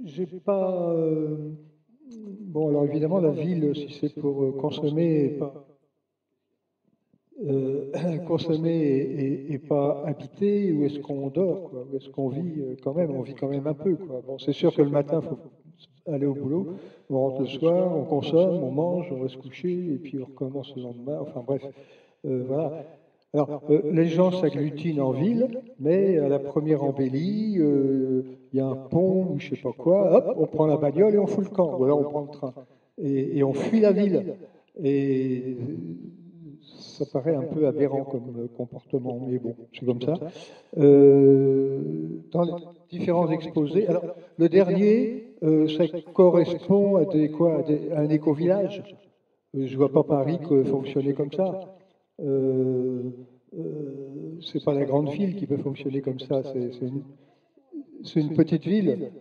J'ai pas. Bon, alors évidemment, la ville, si c'est pour consommer, consommer et pas habiter, où est-ce qu'on dort, quoi? Où est-ce qu'on vit quand même? On vit quand même un peu, quoi. Bon, c'est sûr que le matin, il faut aller au boulot, on rentre le soir, on consomme, on mange, on va se coucher, et puis on recommence le lendemain. Enfin bref, voilà. Alors, les gens s'agglutinent en ville, mais à la première embellie, il y a un pont ou je sais pas quoi, hop, on prend la bagnole et on fout le camp, ou alors on prend le train. Et on fuit la ville. Et ça paraît un peu aberrant comme comportement, mais bon, c'est comme ça. Dans les différents exposés, alors le dernier, ça correspond à à un éco-village. Je ne vois pas Paris fonctionner comme ça. C'est pas la grande ville qui peut fonctionner comme ça, c'est une petite ville.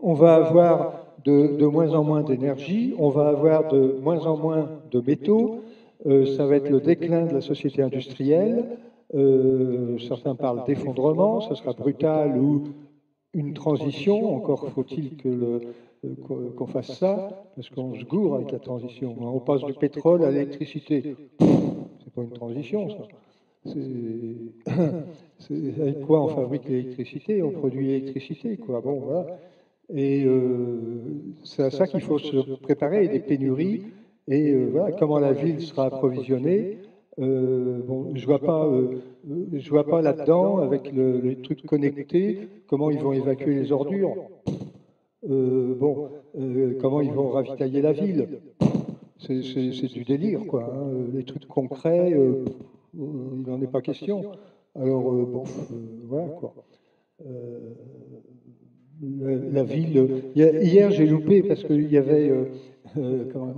On va avoir de moins en moins d'énergie, on va avoir de moins en moins de métaux, ça va être le déclin de la société industrielle, certains parlent d'effondrement, ça sera brutal ou une transition, encore faut-il qu'on fasse ça, parce qu'on se gourre avec la transition. On passe du pétrole à l'électricité. C'est pas une transition, ça. Avec quoi on fabrique l'électricité? On produit l'électricité, quoi. Bon, voilà. Et c'est à ça qu'il faut se préparer, des pénuries, et voilà, comment la ville sera approvisionnée. Bon, je vois pas là-dedans, avec les trucs connectés, comment ils vont évacuer les ordures. Comment ils vont ravitailler la ville. C'est du délire, quoi. Hein. Les trucs concrets, il n'en est pas question. Alors, voilà, quoi. La ville. Hier, j'ai loupé parce qu'il y avait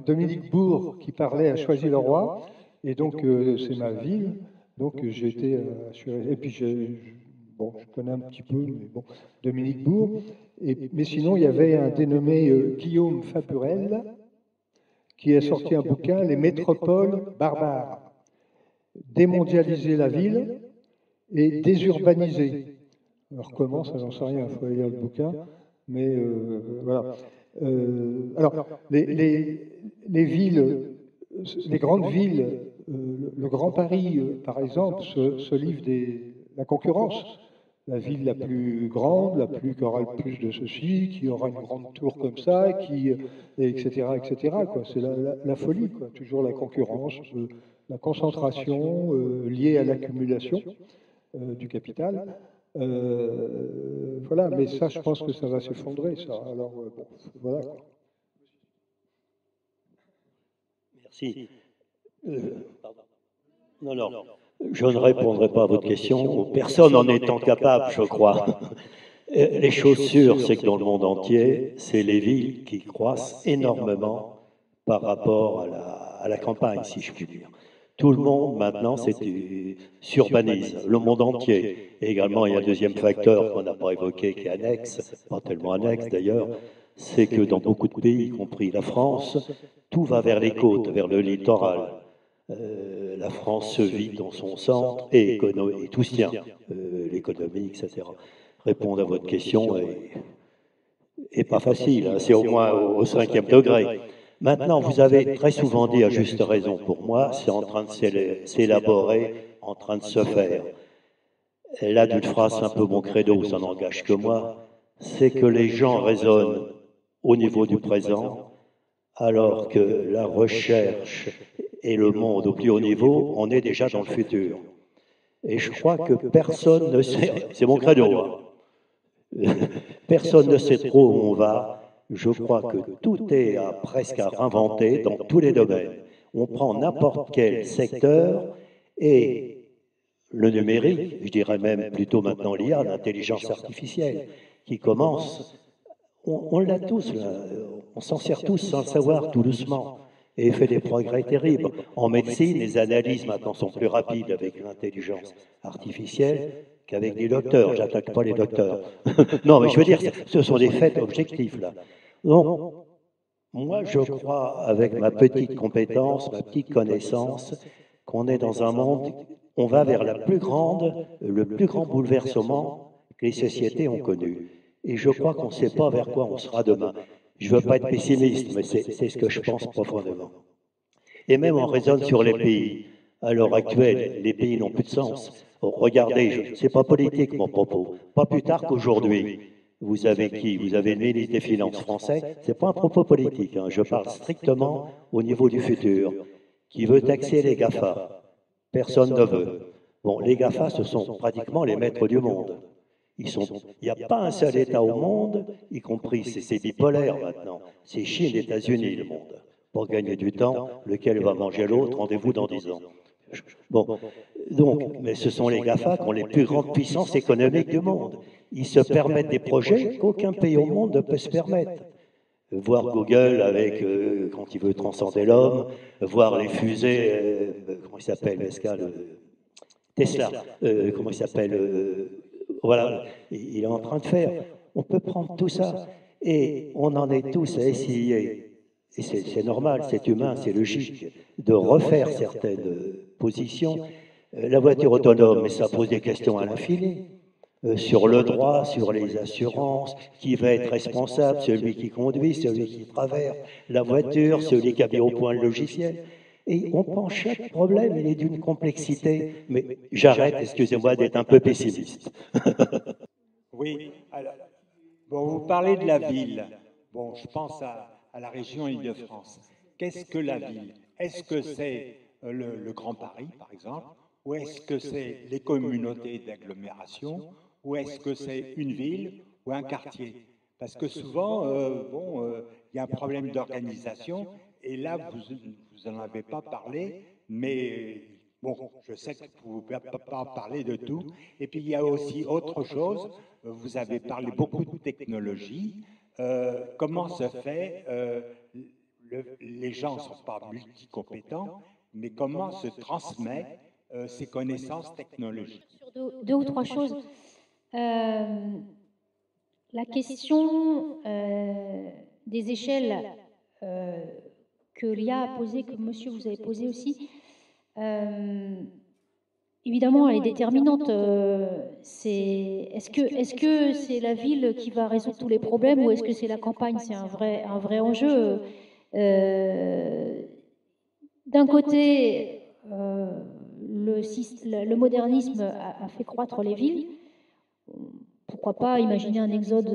Dominique Bourg qui parlait à Choisy-le-Roi, et donc c'est ma ville, donc j'ai été assuré. Et puis, bon, je connais un petit peu, mais bon, Dominique Bourg. Mais sinon, il y avait un dénommé Guillaume Faburel qui a sorti un bouquin, Les métropoles barbares. Démondialiser la ville et désurbaniser. Alors comment, ça j'en sais rien, il faut lire le bouquin, mais voilà. Alors, les villes, les grandes villes, le Grand Paris, par exemple, se livre la concurrence. La ville la plus grande, qui aura le plus de ceci, qui aura une grande tour comme ça, etc., etc. Quoi. C'est la folie, quoi. Toujours la concurrence, la concentration liée à l'accumulation du capital. Voilà, mais ça, je pense que ça va s'effondrer, ça. Alors, bon, voilà. Merci. Non, non, je ne répondrai pas à votre question. Personne n'en étant capable, je crois. Les choses sûres, c'est que dans le monde entier, c'est les villes qui croissent énormément par rapport à la campagne, si je puis dire. Tout le monde, maintenant, s'urbanise, le monde entier. Et également, il y a un deuxième facteur qu'on n'a pas évoqué, qui est annexe, pas tellement annexe d'ailleurs, c'est que dans beaucoup de pays, y compris la France, tout va vers les côtes, vers le littoral. La France se vide dans son centre et tout se tient, l'économie, etc. Répondre à votre question est pas facile, hein, c'est au moins au 5e degré. Maintenant, vous avez très souvent dit, à juste raison pour moi, c'est en train de s'élaborer, en train de se faire. Et là, d'une phrase un peu mon credo, ça n'engage que moi, c'est que les gens raisonnent au niveau du présent, alors que la recherche et le monde au plus haut niveau, on est déjà dans le futur. Et je crois que personne ne sait, c'est mon credo, hein. Personne ne sait trop où on va. Je crois que tout est presque à réinventer dans tous les domaines. On prend n'importe quel secteur et le numérique, je dirais même plutôt maintenant l'IA, l'intelligence artificielle, qui commence, on l'a tous, là, on s'en sert tous sans le savoir, tout doucement, et fait des progrès terribles. En médecine, les analyses maintenant sont plus rapides avec l'intelligence artificielle qu'avec des docteurs. J'attaque pas les docteurs. Non, mais je veux dire, ce sont des faits objectifs, là. Donc, moi, je crois, avec ma petite compétence, ma petite connaissance, qu'on est dans un monde, on va vers le plus grand bouleversement que les sociétés ont connu. Et je crois qu'on ne sait pas vers quoi on sera demain. Je ne veux pas être pessimiste, mais c'est ce que je pense profondément. Et même on raisonne sur les pays. À l'heure actuelle, les pays n'ont plus de sens. Regardez, ce n'est pas politique mon propos. Pas plus tard qu'aujourd'hui. Vous avez qui? Vous avez le ministre des Finances français. Ce n'est pas un propos politique. Hein. Je parle strictement au niveau du futur. Qui veut taxer les GAFA? Personne ne veut. Bon, les GAFA, ce sont pratiquement les maîtres du monde. Il n'y a pas un seul État au monde, y compris, c'est bipolaire maintenant, c'est Chine, États-Unis, le monde. Pour gagner du temps, lequel va manger l'autre, rendez-vous dans 10 ans. Bon, donc, mais ce sont les GAFA qui ont les plus grandes puissances économiques du monde. Ils se permettent des projets qu'aucun pays au monde ne peut se permettre. Voir Google avec, quand il veut transcender l'homme, voir les fusées, comment il s'appelle, Tesla, comment il s'appelle, voilà, il est en train de faire. On peut prendre tout ça et on en est tous à essayer, et c'est normal, c'est humain, c'est logique, de refaire certaines positions. La voiture autonome, mais ça pose des questions à l'infini. Sur le droit, sur les assurances, qui va être responsable, celui qui conduit, celui qui traverse la voiture, celui qui a mis au point le logiciel. Et on prend chaque problème, il est d'une complexité. Mais j'arrête, excusez-moi d'être un peu pessimiste. Oui, alors, bon, vous parlez de la ville. Bon, je pense à la région Île-de-France. Qu'est-ce que la ville? Est-ce que c'est le Grand Paris, par exemple, ou est-ce que c'est les communautés d'agglomération, ou est-ce que c'est une ville ou un quartier? Parce que souvent, il y a un problème d'organisation, et là, vous n'en avez pas parlé, mais bon, je sais que vous ne pouvez pas parler de tout. Et puis, il y a aussi autre chose, vous avez parlé beaucoup de technologie. Comment se fait, les gens ne sont pas multicompétents, mais comment se transmet ces connaissances technologiques? Sur deux ou trois choses. La question des échelles que Lia a posée, que monsieur vous avez posée aussi, évidemment, elle est déterminante. Est-ce que c'est la ville qui va résoudre tous les problèmes ou est-ce que c'est la campagne? C'est un vrai enjeu. D'un côté, le modernisme a fait croître les villes. Pourquoi pas imaginer un exode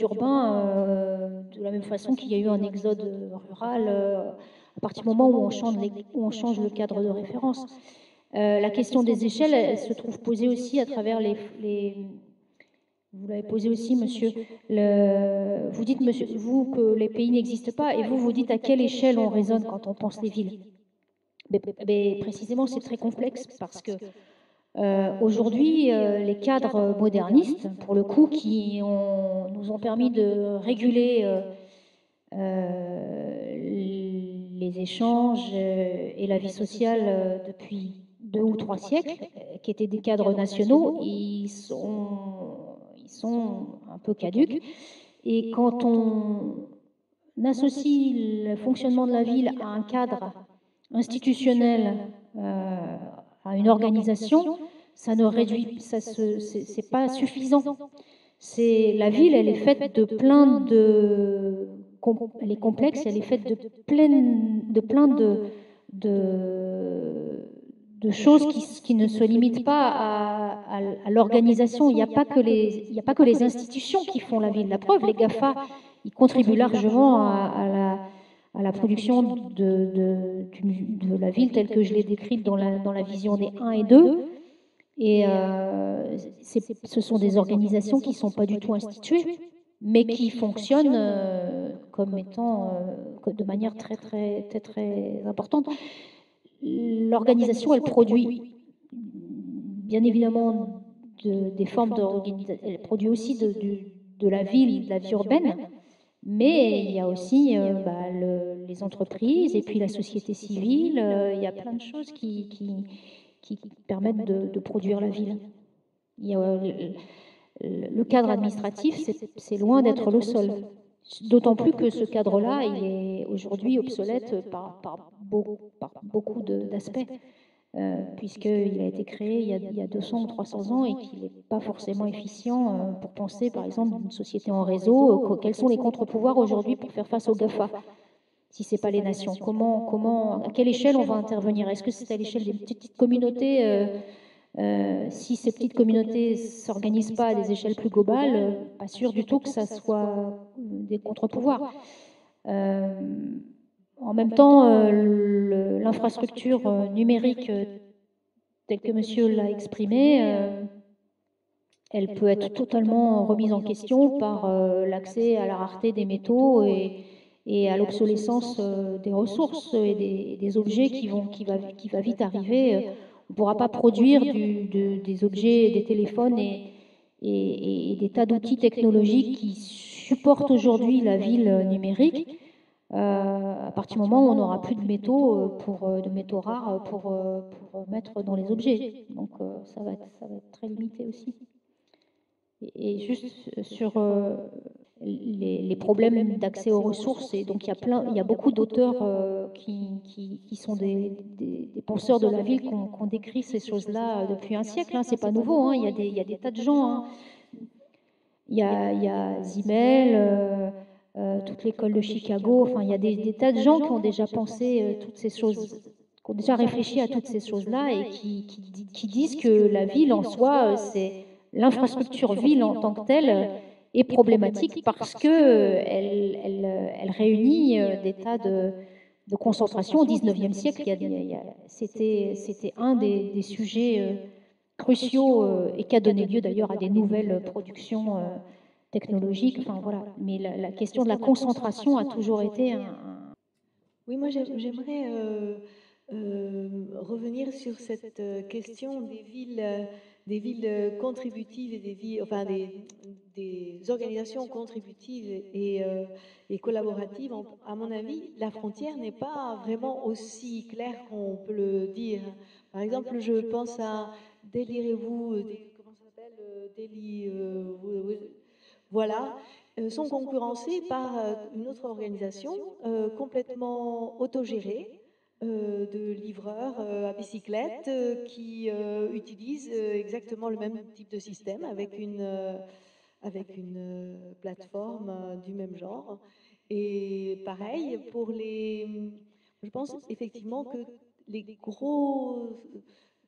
urbain de la même façon qu'il y a eu un exode rural à partir du moment où on change le cadre de référence. La question des échelles, elle se trouve posée aussi à travers vous l'avez posé aussi, monsieur. Vous dites, monsieur, vous, que les pays n'existent pas, et vous dites à quelle échelle on raisonne quand on pense les villes. Mais précisément, c'est très complexe parce que aujourd'hui, les cadres modernistes, pour le coup, nous ont permis de réguler les échanges et la vie sociale depuis 2 ou 3 siècles, qui étaient des cadres nationaux, ils sont un peu caducs. Et quand on associe le fonctionnement de la ville à un cadre institutionnel, à une organisation, ça ne réduit, c'est pas suffisant. La ville, elle est faite de plein elle est complexe, elle est faite de plein de choses qui ne se limitent pas à l'organisation. Il n'y a pas que les institutions qui font la ville. La preuve, les GAFA, ils contribuent largement à la production de la ville telle que je l'ai décrite dans la vision des 1 et 2. Et ce sont des organisations qui ne sont pas du tout instituées, mais qui fonctionnent comme étant de manière très, très, très, très importante. L'organisation, elle produit bien évidemment des formes d'organisation, elle produit aussi de la ville, de la vie urbaine, mais il y a aussi les entreprises et puis la société civile, il y a plein de choses qui permettent de produire la ville. Il y a, le cadre administratif, c'est loin d'être le seul. D'autant plus que ce cadre-là, il est aujourd'hui obsolète par beaucoup d'aspects. puisqu'il a été créé il y a 200 ou 300 ans et qu'il n'est pas forcément efficient pour penser, par exemple, une société en réseau. Quels sont les contre-pouvoirs aujourd'hui pour faire face aux GAFA, si ce n'est pas les nations? À quelle échelle on va intervenir? Est-ce que c'est à l'échelle des petites communautés? Si ces petites communautés ne s'organisent pas à des échelles plus globales, pas sûr du tout que ça soit des contre-pouvoirs. En même temps, l'infrastructure numérique, telle que monsieur l'a exprimée, elle peut être totalement remise en question par l'accès à la rareté des métaux et à l'obsolescence des ressources et des objets qui va vite arriver. On ne pourra pas produire des objets, des téléphones et des tas d'outils technologiques qui supportent aujourd'hui la ville numérique. À partir du moment où on n'aura plus de métaux, de métaux rares pour mettre dans les objets. Donc ça va être très limité aussi. Et juste sur les problèmes d'accès aux ressources, et donc il y a beaucoup d'auteurs qui sont des penseurs de la ville qui ont décrit ces choses-là depuis un siècle. Hein. C'est pas nouveau. Hein. Il y a des tas de gens. Hein. Il y a Zimmel, toute l'école de Chicago. Enfin, il y a des tas de gens qui ont déjà pensé toutes ces choses, qui ont déjà réfléchi à toutes ces choses-là et qui disent que la ville en soi, c'est l'infrastructure ville en tant que telle est problématique parce qu'elle réunit des tas de concentration. Au XIXe siècle, c'était un des sujets cruciaux et qui a donné lieu d'ailleurs à des nouvelles productions technologiques. Enfin, voilà. Mais la question de la concentration a toujours été Oui, moi j'aimerais revenir sur cette question des villes contributives et des villes, enfin des organisations contributives et collaboratives. À mon avis, la frontière n'est pas vraiment aussi claire qu'on peut le dire. Par exemple, je pense à Délirez-vous, comment ça s'appelle, voilà, sont concurrencés par une autre organisation complètement autogérée de livreurs à bicyclette qui utilisent exactement le même type de système avec une plateforme du même genre. Et pareil, je pense effectivement que les gros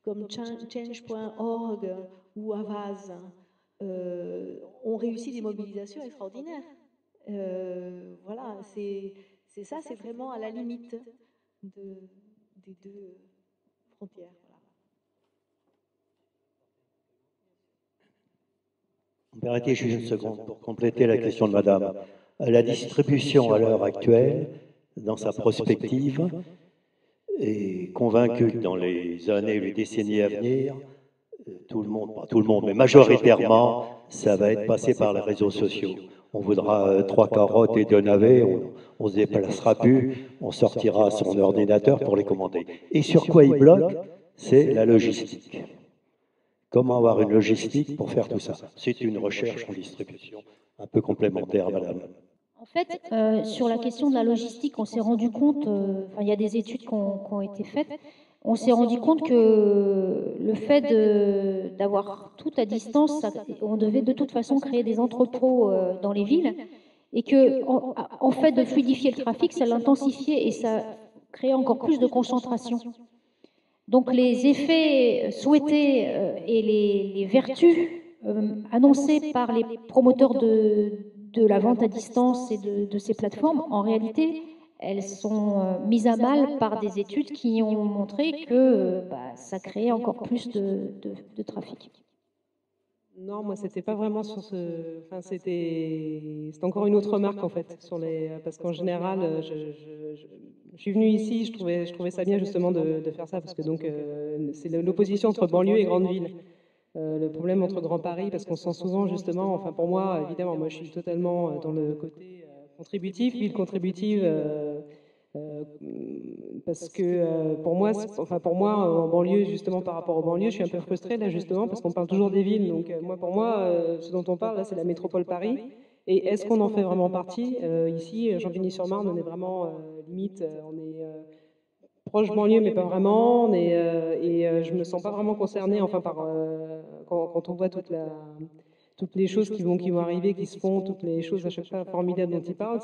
comme change.org ou Avaz ont réussi des mobilisations extraordinaires. Voilà, c'est ça, c'est vraiment à la limite des deux frontières. Voilà. On peut arrêter juste une seconde pour compléter la question de madame. La distribution à l'heure actuelle, dans sa prospective, est convaincue que dans les années, les décennies à venir, tout le monde, pas tout le monde, mais majoritairement, ça va être passé par les réseaux sociaux. On voudra 3 carottes et 2 navets, on se déplacera plus, on sortira son ordinateur pour les commander. Et sur quoi il bloque? C'est la logistique. Comment avoir une logistique pour faire tout ça? C'est une recherche en distribution un peu complémentaire, madame. En fait, sur la question de la logistique, on s'est rendu compte, il y a des études qui ont été faites, on s'est rendu compte que le fait d'avoir tout à distance, on devait de toute façon créer des entrepôts dans les villes, et que, en fait, de fluidifier le trafic, ça l'intensifiait et ça créait encore plus de concentration. Donc les effets souhaités et les vertus annoncées par les promoteurs de la vente à distance et de ces plateformes, en réalité, elles sont mises à mal par des études qui ont montré que ça créait encore plus de trafic. Non, moi, c'était pas vraiment sur ce... Enfin, c'était encore une autre remarque, en fait, parce qu'en général, je suis venue ici, je trouvais ça bien, justement, de faire ça, parce que donc, c'est l'opposition entre banlieue et grande ville. Le problème entre Grand Paris, parce qu'on sent souvent, justement, enfin, pour moi, évidemment, moi, je suis totalement dans le côté contributif, ville contributive, parce que pour moi, en banlieue, justement par rapport aux banlieues, je suis un peu frustrée là justement parce qu'on parle toujours des villes. Donc pour moi, ce dont on parle là, c'est la métropole Paris. Et est-ce qu'on en fait vraiment partie? Ici, Champigny-sur-Marne, on est vraiment limite, on est proche banlieue, mais pas vraiment. Je me sens pas vraiment concernée, enfin, quand on voit toutes les choses qui vont arriver, qui se font, toutes les choses à chaque fois formidables dont ils parlent,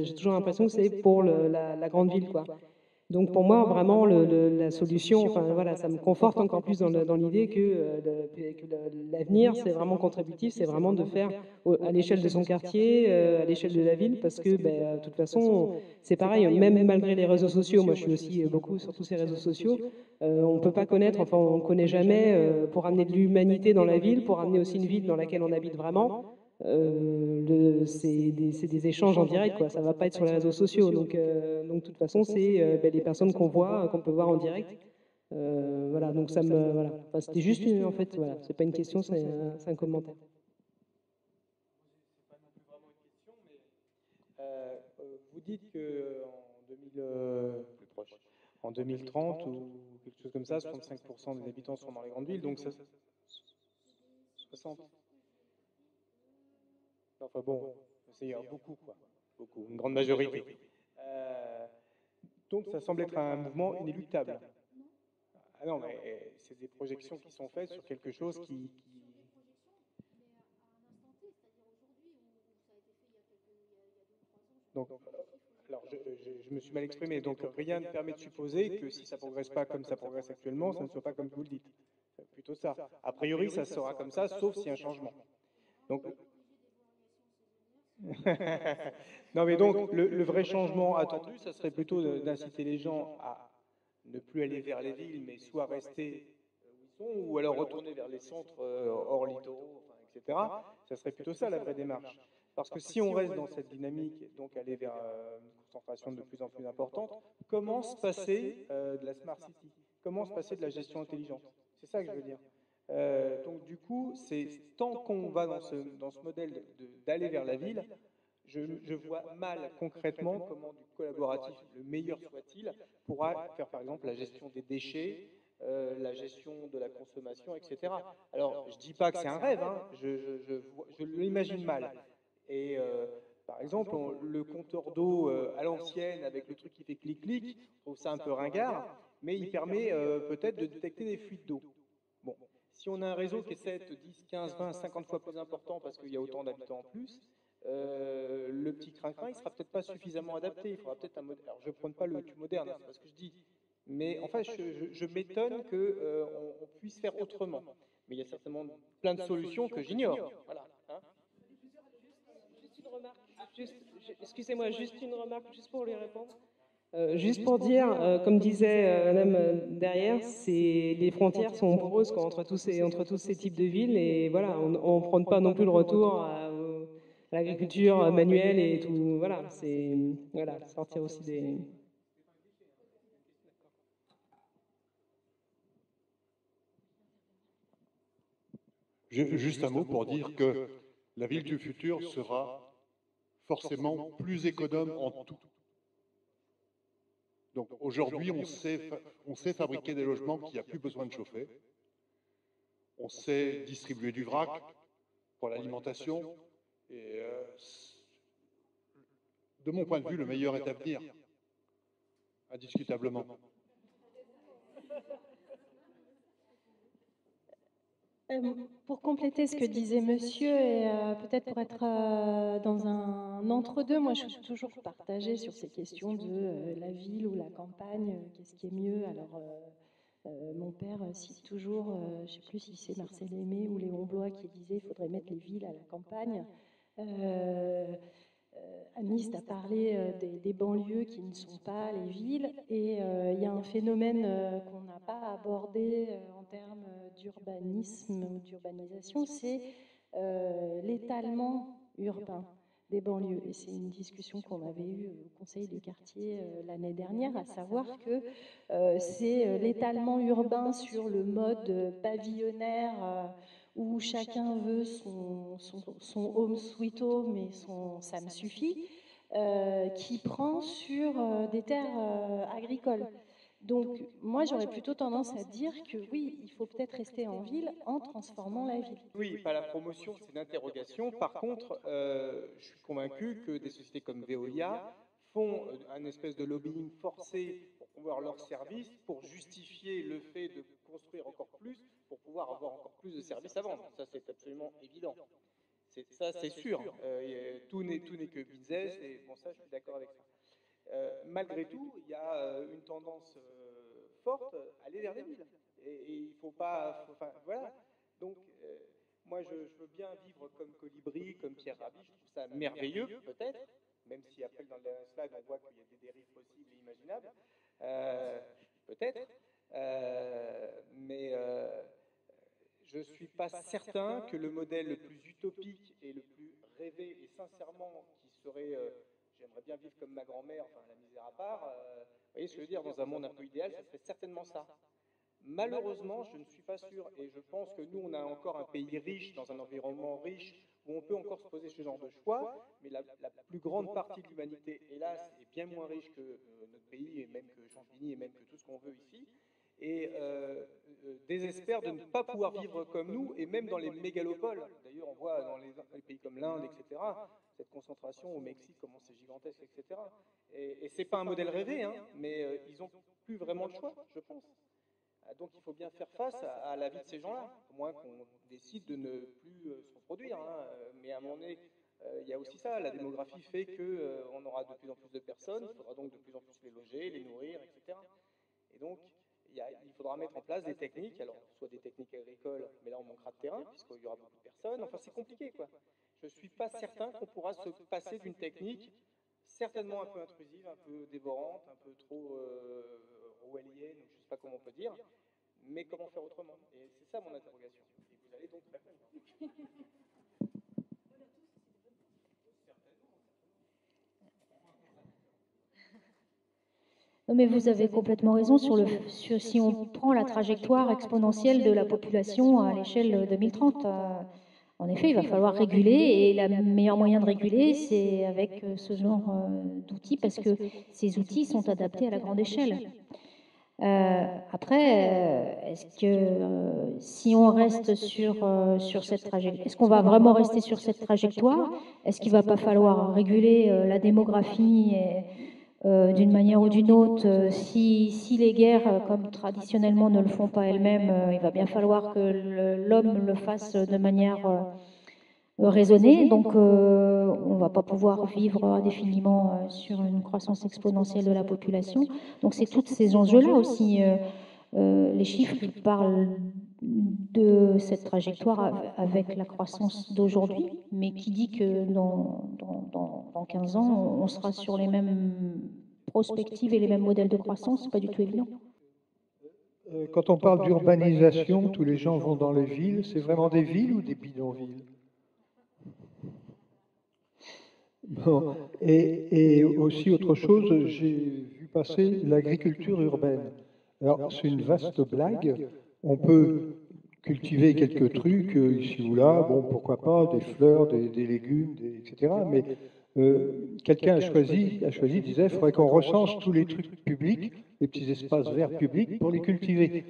j'ai toujours l'impression que c'est pour la grande ville, quoi. Donc pour moi, vraiment, la solution, enfin voilà, ça me conforte encore plus dans l'idée que l'avenir, c'est vraiment contributif, c'est vraiment de faire à l'échelle de son quartier, à l'échelle de la ville, parce que de toute façon, c'est pareil, même malgré les réseaux sociaux, moi je suis aussi beaucoup sur tous ces réseaux sociaux, on ne peut pas connaître, enfin on ne connaît jamais, pour amener de l'humanité dans la ville, pour amener aussi une ville dans laquelle on habite vraiment, c'est des échanges en direct, quoi. Ça va pas être sur les réseaux sociaux. Donc de toute façon, c'est les personnes qu'on voit, qu'on peut voir en direct. Voilà, donc voilà. Enfin, c'était juste en fait, voilà, c'est pas une question, c'est un commentaire. Vous dites que en 2030 ou quelque chose comme ça, 65% des habitants sont dans les grandes villes, donc ça, 60. Enfin bon, c'est beaucoup, quoi. Beaucoup, une grande majorité. Donc ça semble être un mouvement inéluctable. Ah non, mais c'est des projections qui sont faites sur quelque chose qui... Donc, alors, je me suis mal exprimé. Donc, rien ne permet de supposer que si ça ne progresse pas comme ça progresse actuellement, ça ne soit pas comme vous le dites. C'est plutôt ça. A priori, ça sera comme ça, sauf s'il y a un changement. Donc, non, mais donc, le vrai changement attendu, ça serait plutôt d'inciter les gens à ne plus aller vers les villes, mais soit rester où ils sont, ou alors retourner vers les centres hors littoraux, enfin, etc. Ça serait plutôt ça la vraie démarche. Parce que si on reste dans cette dynamique, donc aller vers une concentration de plus en plus importante, comment se passer de la smart city? Comment se passer de la gestion intelligente? C'est ça que je veux dire. Donc du coup, c'est tant qu'on va dans ce modèle d'aller vers la ville, je vois mal concrètement comment du collaboratif, le meilleur soit-il, pourra faire par exemple la gestion des déchets, la gestion de la consommation, etc. Alors, je ne dis pas que c'est un rêve, hein, je l'imagine mal. Et par exemple, le compteur d'eau à l'ancienne, avec le truc qui fait clic-clic, je trouve ça un peu ringard, mais il permet peut-être de détecter des fuites d'eau. Bon, si on a un réseau qui est 7, 10, 15, 20, 50 fois plus important parce qu'il y a autant d'habitants en plus, le petit crin-crin, il ne sera peut-être pas suffisamment adapté. Il faudra peut-être un modèle. Alors, je ne prends pas le tout moderne, hein, c'est pas ce que je dis. Mais en fait, je m'étonne qu'on puisse faire autrement. Mais il y a certainement plein de solutions que j'ignore. Voilà. Hein. Juste une remarque, excusez-moi, juste une remarque, juste pour lui répondre. Juste pour dire, comme disait Madame derrière, les frontières sont poreuses entre tous ces types de villes et voilà, on ne prône pas non plus le retour à l'agriculture manuelle et tout. Voilà, c'est sortir aussi des. Juste un mot pour dire que la ville du futur sera forcément plus économe en tout. Donc aujourd'hui, on sait fabriquer des logements qui n'ont plus besoin de chauffer. On sait distribuer du vrac pour l'alimentation. Et de mon point de vue, le meilleur est à venir, indiscutablement. Pour compléter ce que disait monsieur, et peut-être pour être dans un entre-deux, moi je suis toujours partagée sur ces questions de la ville ou la campagne, qu'est-ce qui est mieux. Alors, mon père cite toujours, je ne sais plus si c'est Marcel Aimé ou Léon Bloy qui disait qu'il faudrait mettre les villes à la campagne. Amist a parlé des banlieues qui ne sont pas les villes, et il y a un phénomène qu'on n'a pas abordé en termes d'urbanisme ou d'urbanisation, c'est l'étalement urbain des banlieues. Et c'est une discussion qu'on avait eue au Conseil des quartiers l'année dernière, à savoir que c'est l'étalement urbain sur le mode pavillonnaire où chacun veut son home sweet home et son ça me suffit, qui prend sur des terres agricoles. Donc moi j'aurais plutôt tendance à dire que oui, il faut peut-être rester en ville en transformant la ville. Oui, pas la promotion, c'est l'interrogation. Par contre, je suis convaincu que des sociétés comme Veolia font un espèce de lobbying forcé pour promouvoir leurs services pour justifier le fait de construire encore plus, pour pouvoir avoir encore plus de services à vendre. Ça, c'est absolument évident. Ça, c'est sûr. Tout n'est que business, et bon, ça, je suis d'accord avec ça. Malgré tout, il y a une tendance forte à aller vers les villes. Et il ne faut pas... enfin, voilà. Donc, moi, je veux bien vivre comme Colibri, comme Pierre Rabhi. Je trouve ça merveilleux, peut-être, même si après, dans le slide, on voit qu'il y a des dérives possibles et imaginables. Peut-être. Mais je ne suis pas certain que le modèle le plus utopique et le plus rêvé, et sincèrement, qui serait... j'aimerais bien vivre comme ma grand-mère, enfin, la misère à part. Vous voyez ce que je veux dire? Dans un monde un peu idéal, ça serait certainement ça. Malheureusement, je ne suis pas sûr, et je pense que nous, on a encore un pays riche, dans un environnement riche, où on peut encore se poser ce genre de choix, mais la plus grande partie de l'humanité, hélas, est bien moins riche que notre pays, et même que Champigny, et même que tout ce qu'on veut ici, et désespère de ne pas pouvoir vivre comme nous, et même dans les mégalopoles. D'ailleurs, on voit dans les pays comme l'Inde, etc., cette concentration au Mexique, comment c'est gigantesque, etc. Et c'est pas un modèle rêvé, hein, mais ils n'ont plus vraiment le choix, je pense. Donc il faut bien faire face à la vie de ces gens-là, au moins qu'on décide de ne plus se reproduire. Hein. Mais à un moment donné, il y a aussi ça, la démographie fait qu'on aura de plus en plus de personnes, il faudra donc de plus en plus les loger, les nourrir, etc. Et donc, il faudra mettre en place des techniques, alors soit des techniques agricoles, mais là on manquera de terrain, puisqu'il y aura beaucoup de personnes, enfin c'est compliqué, quoi. Je ne suis pas certain qu'on pourra se passer d'une technique certainement un peu intrusive, un peu dévorante, un peu trop orwellienne, je ne sais pas comment on peut dire, mais comment faire autrement? Et c'est ça mon interrogation. Et vous allez donc répondre. Non, mais vous avez complètement raison si on prend la trajectoire exponentielle de la population à l'échelle 2030. En effet, il va falloir réguler, et le meilleur moyen de réguler, c'est avec ce genre d'outils, parce que ces outils sont adaptés à la grande échelle. Après, est-ce que si on reste sur cette trajectoire, est-ce qu'on va vraiment rester sur cette trajectoire? Est-ce qu'il ne va pas falloir réguler la démographie d'une manière ou d'une autre? Si les guerres, comme traditionnellement, ne le font pas elles-mêmes, il va bien falloir que l'homme le fasse de manière raisonnée. Donc, on ne va pas pouvoir vivre indéfiniment sur une croissance exponentielle de la population. Donc, c'est tous ces enjeux-là aussi. Les chiffres parlent de cette trajectoire avec la croissance d'aujourd'hui, mais qui dit que dans 15 ans, on sera sur les mêmes prospectives et les mêmes modèles de croissance? C'est pas du tout évident. Quand on parle d'urbanisation, tous les gens vont dans les villes. C'est vraiment des villes ou des bidonvilles? Bon. Et aussi autre chose, j'ai vu passer l'agriculture urbaine. Alors, c'est une vaste blague. On peut cultiver quelques trucs ici ou là, bon, pourquoi pas, des fleurs, des légumes, etc. Mais quelqu'un a choisi, disait, il faudrait qu'on recense tous les trucs publics, les petits espaces verts publics, pour les cultiver,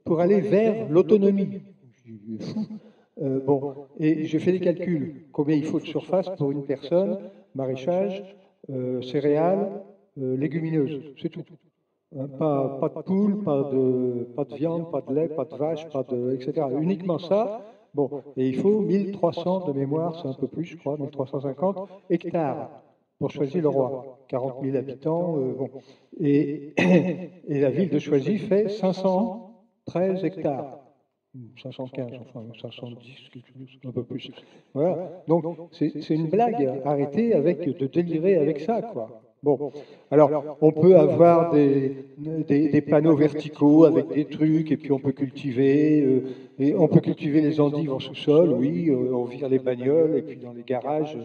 pour aller vers l'autonomie. Bon, et j'ai fait des calculs. Combien il faut de surface pour une personne? Maraîchage, céréales, légumineuses, c'est tout. Pas de poule, pas de viande, pas de lait, pas de vache, etc. Uniquement ça. Bon, et il faut 1300 de mémoire, c'est un peu plus, je crois, 1350 hectares pour Choisy-le-Roi. 40 000 habitants. Bon. Et la ville de Choisy fait 513 hectares. 515, enfin 510, un peu plus. Voilà. Donc, c'est une blague. Arrêtez de délirer avec ça, quoi. Bon, alors, on peut avoir des panneaux verticaux avec des trucs, et puis on peut cultiver, les endives en sous-sol, oui, on vire les bagnoles, et puis dans les garages,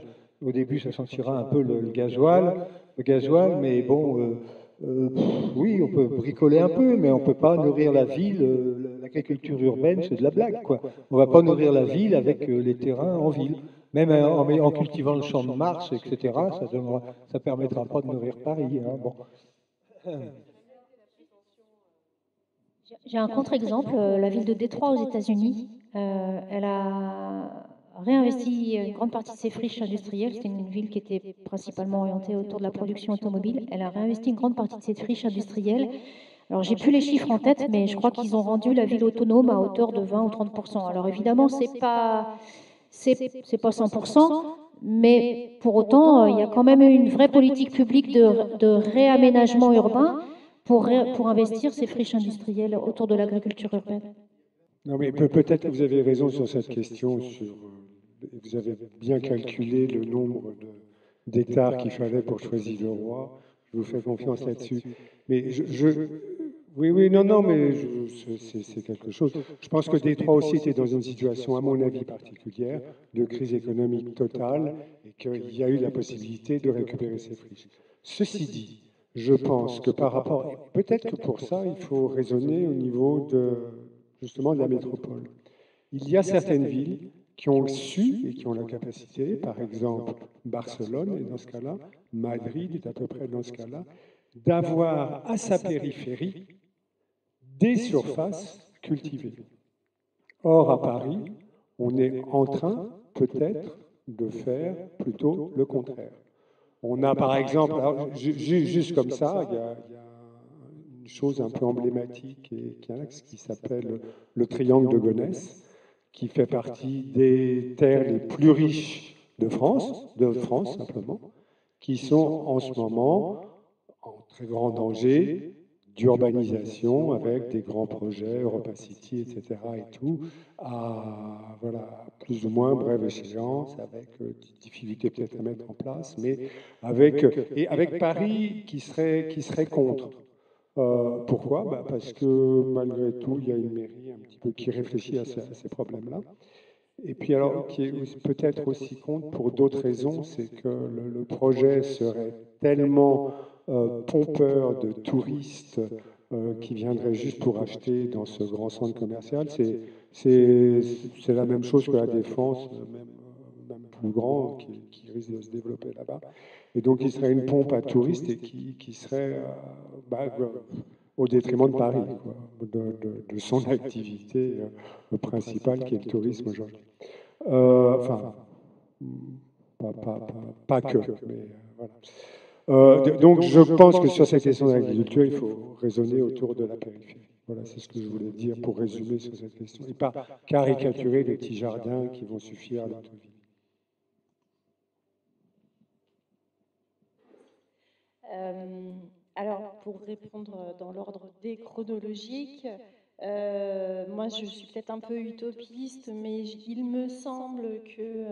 au début, ça sentira un peu le gasoil, mais bon, oui, on peut bricoler un peu, mais on ne peut pas nourrir la ville. L'agriculture urbaine, c'est de la blague, quoi. On ne va pas nourrir la ville avec les terrains en ville. Même en cultivant le champ de Mars, etc., ça ne permettra pas de nourrir Paris. Hein, bon. J'ai un contre-exemple. La ville de Détroit aux États-Unis, elle a réinvesti une grande partie de ses friches industrielles. C'était une ville qui était principalement orientée autour de la production automobile. Elle a réinvesti une grande partie de ses friches industrielles. Alors, j'ai plus les chiffres en tête, mais je crois qu'ils ont rendu la ville autonome à hauteur de 20 ou 30%. Alors, évidemment, c'est pas 100%, mais pour autant, il y a quand même eu une vraie politique publique de réaménagement urbain pour investir ces friches industrielles autour de l'agriculture urbaine. Non, mais peut-être que vous avez raison sur cette question. Vous avez bien calculé le nombre d'hectares qu'il fallait pour choisir le roi. Je vous fais confiance là-dessus. Mais oui, non, mais c'est quelque chose. Je pense que Détroit aussi était dans une situation, à mon avis, particulière, de crise économique totale, et qu'il y a eu la possibilité de récupérer ces friches. Ceci dit, je pense que par rapport, peut-être que pour ça, il faut raisonner au niveau justement de la métropole. Il y a certaines villes qui ont su et qui ont la capacité, par exemple Barcelone est dans ce cas-là, Madrid est à peu près dans ce cas-là, d'avoir à sa périphérie des surfaces cultivées. Or, à Paris, on est en train, peut-être, de faire plutôt le contraire. On a, par exemple, alors, juste comme ça, il y a une chose un peu emblématique qui s'appelle le triangle de Gonesse, qui fait partie des terres les plus riches de France simplement, qui sont en ce moment en très grand danger d'urbanisation avec des grands projets, Europa City, etc. et tout, à plus ou moins brève échéance, avec des difficultés peut-être à mettre en place, mais avec Paris qui serait contre. Pourquoi? Parce que malgré tout, il y a une mairie un petit peu qui réfléchit à ces problèmes-là. Et puis alors, qui est peut-être aussi contre pour d'autres raisons, c'est que le projet serait tellement pompeur de touristes qui viendraient juste pour acheter dans ce grand centre commercial. C'est la même chose que la Défense, même plus grand, qui risque de se développer là-bas. Et donc, il serait une pompe à touristes et qui serait au détriment de Paris, quoi, de son activité principale qui est le tourisme aujourd'hui. Enfin, pas que, mais voilà. Donc, je pense que sur cette question de l'agriculture, il faut raisonner autour de la périphérie. Voilà, c'est ce que je voulais dire pour résumer sur cette question, et pas caricaturer les petits jardins qui vont suffire à notre vie. Alors, pour répondre dans l'ordre déchronologique, moi, je suis peut-être un peu utopiste, mais il me semble que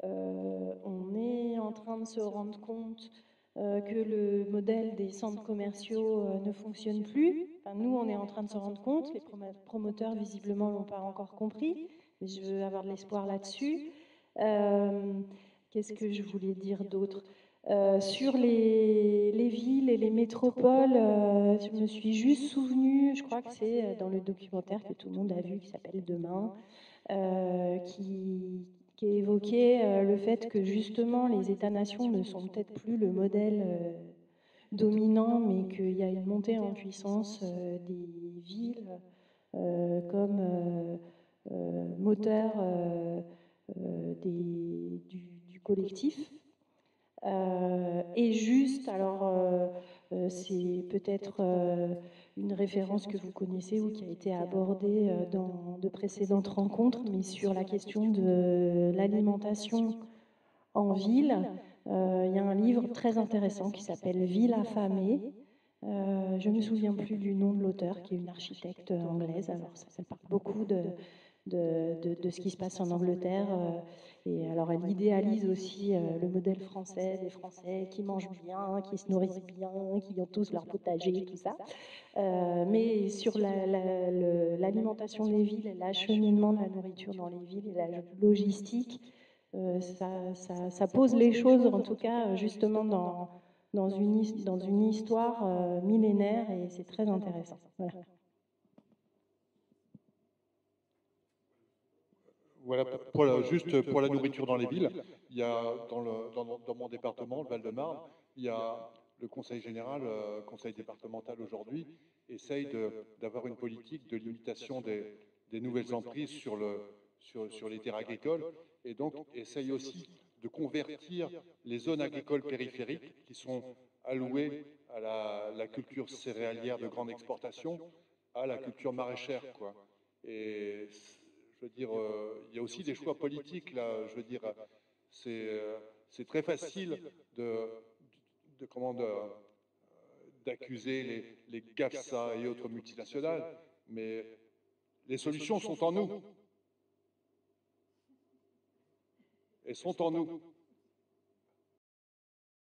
on est en train de se rendre compte que le modèle des centres commerciaux ne fonctionne plus. Enfin, nous, on est en train de se rendre compte. Les promoteurs, visiblement, l'ont pas encore compris. Mais je veux avoir de l'espoir là-dessus. Qu'est-ce que je voulais dire d'autre? Sur les villes et les métropoles, je me suis juste souvenue, je crois que c'est dans le documentaire que tout le monde a vu, qui s'appelle Demain, qui évoquait le fait que justement les États-nations ne sont peut-être plus le modèle dominant, mais qu'il y a une montée en puissance des villes comme moteur du collectif. Et juste, alors c'est peut-être une référence que vous connaissez ou qui a été abordée dans de précédentes rencontres, mais sur la question de l'alimentation en ville, il y a un livre très intéressant qui s'appelle Ville affamée. Je ne me souviens plus du nom de l'auteur, qui est une architecte anglaise. Alors ça parle beaucoup de ce qui se passe en Angleterre. Et alors, elle idéalise aussi le modèle français, des Français qui mangent bien, qui se nourrissent bien, qui ont tous leur potager, tout ça. Mais sur l'alimentation des villes et l'acheminement de la nourriture dans les villes et la logistique, ça pose les choses, en tout cas, justement, dans une histoire millénaire, et c'est très intéressant. Voilà, juste pour la nourriture dans les villes, il y a dans mon département, le Val-de-Marne, il y a le conseil général, conseil départemental aujourd'hui, essaye d'avoir une politique de limitation des nouvelles emprises sur sur les terres agricoles, et donc essaye aussi de convertir les zones agricoles périphériques qui sont allouées à la culture céréalière de grande exportation à la culture maraîchère, quoi. Et je veux dire, il y a aussi des choix politiques là. Je veux dire, c'est très facile d'accuser les GAFSA et autres multinationales, mais les solutions sont en nous. Elles sont en nous.